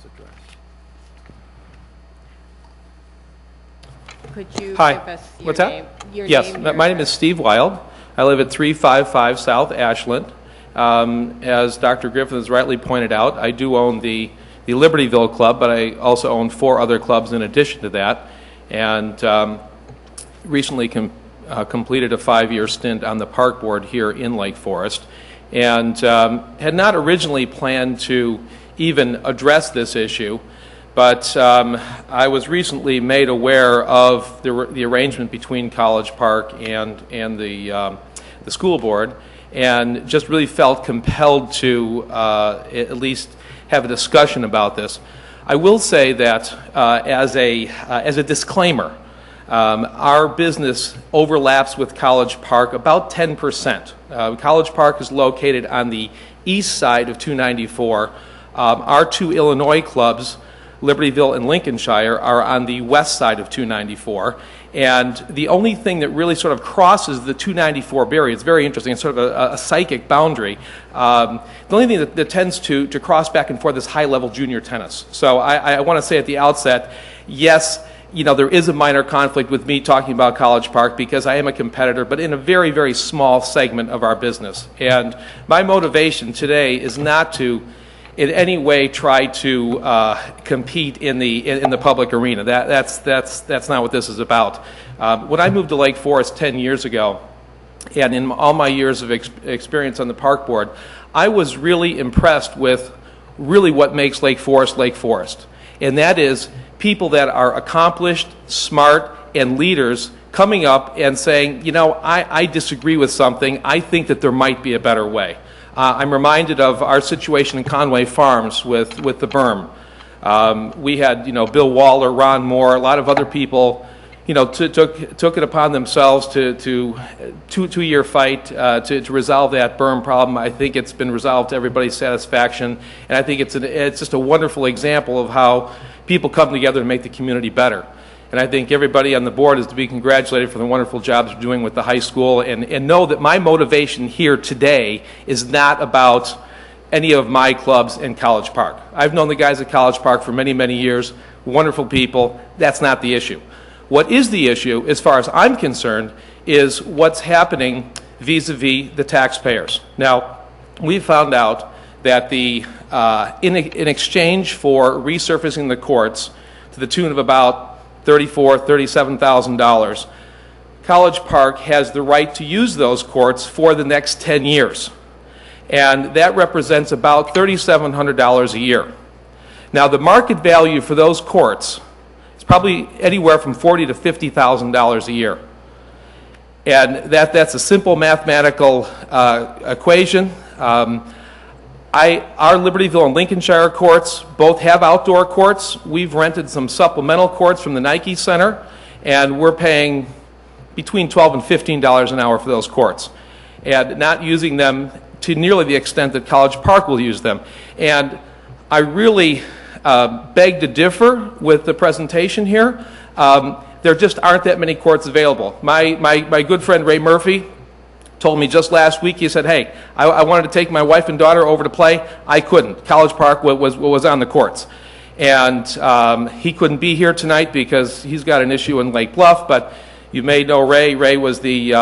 address. Could you Hi. give us your What's name? that? Your Yes, name, my name is Steve Wild. I live at 355 South Ashland. As Dr. Griffin has rightly pointed out, I do own the Libertyville Club, but I also own 4 other clubs in addition to that, and recently completed a 5-year stint on the park board here in Lake Forest, and had not originally planned to even address this issue, but I was recently made aware of the arrangement between College Park and the school board, and just really felt compelled to at least have a discussion about this. I will say that as a disclaimer, our business overlaps with College Park about 10%. College Park is located on the east side of 294. Our 2 Illinois clubs, Libertyville and Lincolnshire, are on the west side of 294. And the only thing that really sort of crosses the 294 barrier, it's very interesting, it's sort of a psychic boundary. The only thing that tends to cross back and forth is high-level junior tennis. So I want to say at the outset, yes, there is a minor conflict with me talking about College Park because I am a competitor, but in a very, very small segment of our business. And my motivation today is not to in any way try to compete in the public arena. That's not what this is about. When I moved to Lake Forest 10 years ago, and in all my years of experience on the park board, I was really impressed with really what makes Lake Forest, and that is people that are accomplished, smart, and leaders coming up and saying, I disagree with something. I think that there might be a better way. I'm reminded of our situation in Conway Farms with the berm. We had, Bill Waller, Ron Moore, a lot of other people, took it upon themselves to two-year fight to resolve that berm problem. I think it's been resolved to everybody's satisfaction, and I think it's just a wonderful example of how people come together to make the community better. And I think everybody on the board is to be congratulated for the wonderful jobs they're doing with the high school, and know that my motivation here today is not about any of my clubs in College Park. I've known the guys at College Park for many, many years, wonderful people. That's not the issue. What is the issue, as far as I'm concerned, is what's happening vis-a-vis the taxpayers. Now, we found out that in exchange for resurfacing the courts to the tune of about $34,000, $37,000, College Park has the right to use those courts for the next 10 years. And that represents about $3,700 a year. Now, the market value for those courts is probably anywhere from $40,000 to $50,000 a year. And that's a simple mathematical equation. Our Libertyville and Lincolnshire courts both have outdoor courts. We've rented some supplemental courts from the Nike Center, and we're paying between $12 and $15 an hour for those courts, and not using them to nearly the extent that College Park will use them. And I really beg to differ with the presentation here. There just aren't that many courts available. My good friend Ray Murphy told me just last week, he said, hey, I wanted to take my wife and daughter over to play. I couldn't. College Park was on the courts. And he couldn't be here tonight because he's got an issue in Lake Bluff, but you may know Ray. Ray was the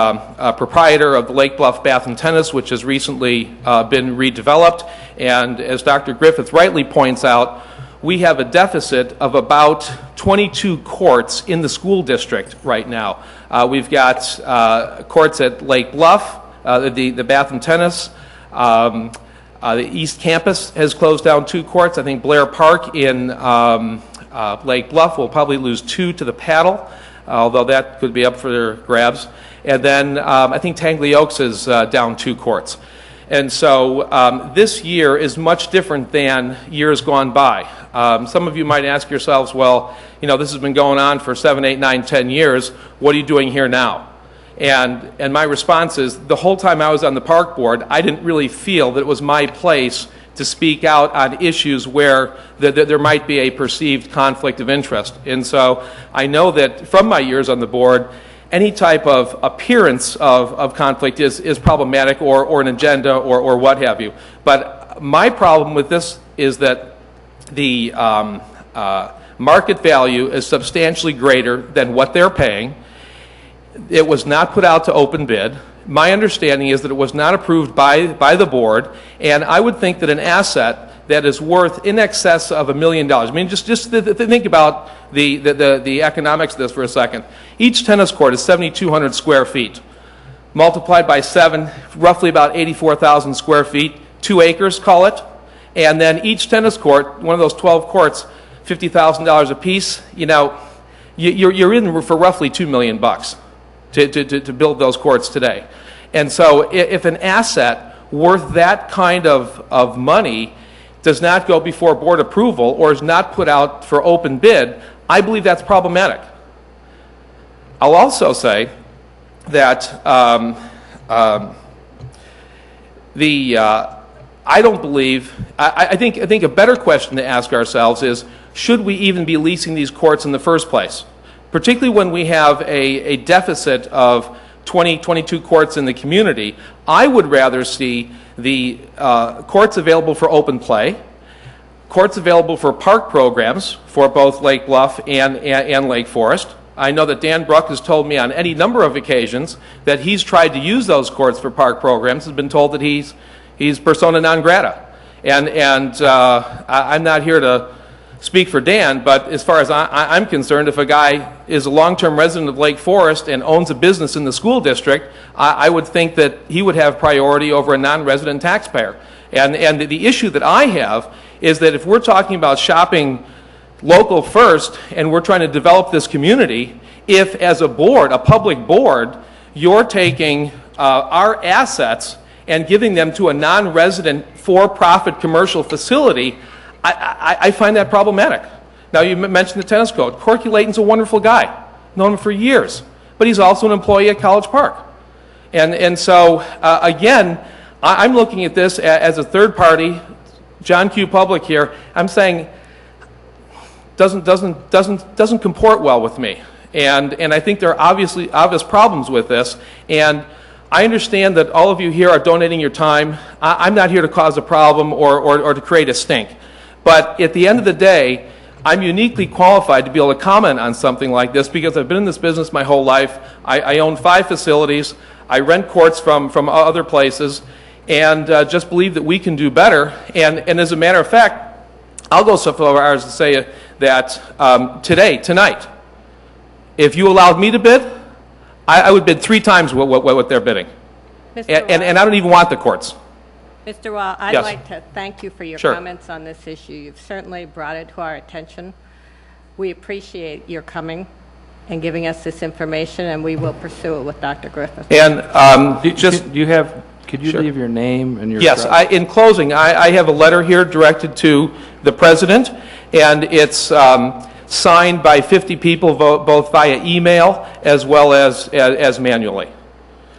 proprietor of the Lake Bluff Bath and Tennis, which has recently been redeveloped. And as Dr. Griffith rightly points out, we have a deficit of about 22 courts in the school district right now. We've got courts at Lake Bluff, the Bath and Tennis. The East Campus has closed down 2 courts. I think Blair Park in Lake Bluff will probably lose 2 to the paddle, although that could be up for their grabs. And then I think Tangley Oaks is down 2 courts. And so this year is much different than years gone by. Some of you might ask yourselves, well, this has been going on for 7, 8, 9, 10 years. What are you doing here now? And my response is, the whole time I was on the park board, I didn't really feel that it was my place to speak out on issues where there might be a perceived conflict of interest. And so I know that from my years on the board, any type of appearance of conflict is problematic, or an agenda, or what have you. But my problem with this is that the market value is substantially greater than what they're paying. It was not put out to open bid. My understanding is that it was not approved by the board, and I would think that an asset that is worth in excess of $1 million. I mean, just think about the economics of this for a second. Each tennis court is 7,200 square feet. Multiplied by 7, roughly about 84,000 square feet, 2 acres, call it. And then each tennis court, one of those 12 courts, $50,000 a piece. You know, you're in for roughly $2 million to build those courts today. And so if an asset worth that kind of money does not go before board approval or is not put out for open bid, I believe that's problematic. I'll also say that I don't believe, I think a better question to ask ourselves is, should we even be leasing these courts in the first place? Particularly when we have a deficit of 22 courts in the community. I would rather see the courts available for open play, courts available for park programs for both Lake Bluff and Lake Forest. I know that Dan Bruck has told me on any number of occasions that he's tried to use those courts for park programs, has been told that he's persona non grata. And I'm not here to speak for Dan, but as far as I'm concerned, if a guy is a long-term resident of Lake Forest and owns a business in the school district, I would think that he would have priority over a non-resident taxpayer. And the issue that I have is that if we're talking about shopping local first and we're trying to develop this community, if as a board, a public board, you're taking our assets and giving them to a non-resident for-profit commercial facility, I find that problematic. Now, you mentioned the tennis court. Corky Layton's a wonderful guy. Known him for years. But he's also an employee at College Park. And so, again, I'm looking at this as a third party, John Q. Public here. I'm saying doesn't comport well with me. And I think there are obvious problems with this. And I understand that all of you here are donating your time. I'm not here to cause a problem or to create a stink. But at the end of the day, I'm uniquely qualified to be able to comment on something like this because I've been in this business my whole life. I own 5 facilities. I rent courts from other places, and just believe that we can do better. And as a matter of fact, I'll go so far as to say that tonight, if you allowed me to bid, I would bid 3 times what they're bidding. And I don't even want the courts. Mr. Wall, I'd like to thank you for your comments on this issue. You've certainly brought it to our attention. We appreciate your coming and giving us this information, and we will pursue it with Dr. Griffith. And could you leave your name and your Yes, in closing, I have a letter here directed to the president, and it's signed by 50 people, both via email as well as manually.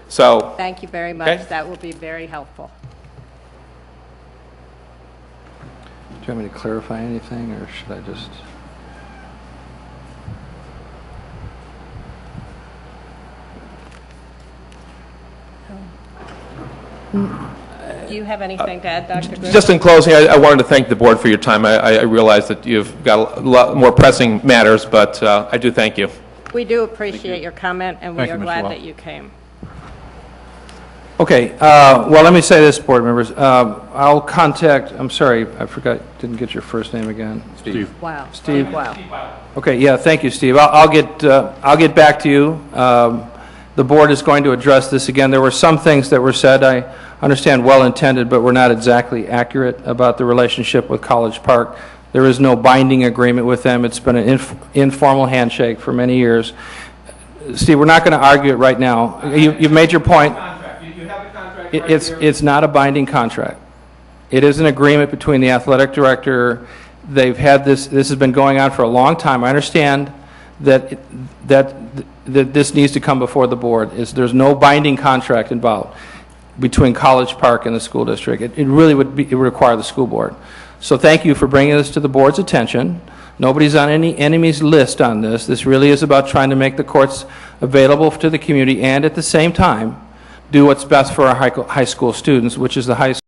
So thank you very much. Okay. That will be very helpful. Do you want me to clarify anything, or should I just? Do you have anything to add, Dr. Griffith? Just in closing, I wanted to thank the board for your time. I realize that you've got a lot more pressing matters, but I do thank you. We do appreciate your comment, and we are glad that you came. Okay, well, let me say this, board members. I'll contact, I'm sorry, I didn't get your first name again. Steve. Wow. Steve? Wow. Okay, yeah, thank you, Steve. I'll get back to you. The board is going to address this again. There were some things that were said, I understand, well-intended, but were not exactly accurate about the relationship with College Park. There is no binding agreement with them. It's been an informal handshake for many years. Steve, we're not going to argue it right now. You've made your point. It's not a binding contract. It is an agreement between the athletic director. They've had this has been going on for a long time. I understand that this needs to come before the board. There's no binding contract involved between College Park and the school district. It really would require the school board. So thank you for bringing this to the board's attention. Nobody's on any enemies list on this. This really is about trying to make the courts available to the community and at the same time do what's best for our high school students, which is the high school.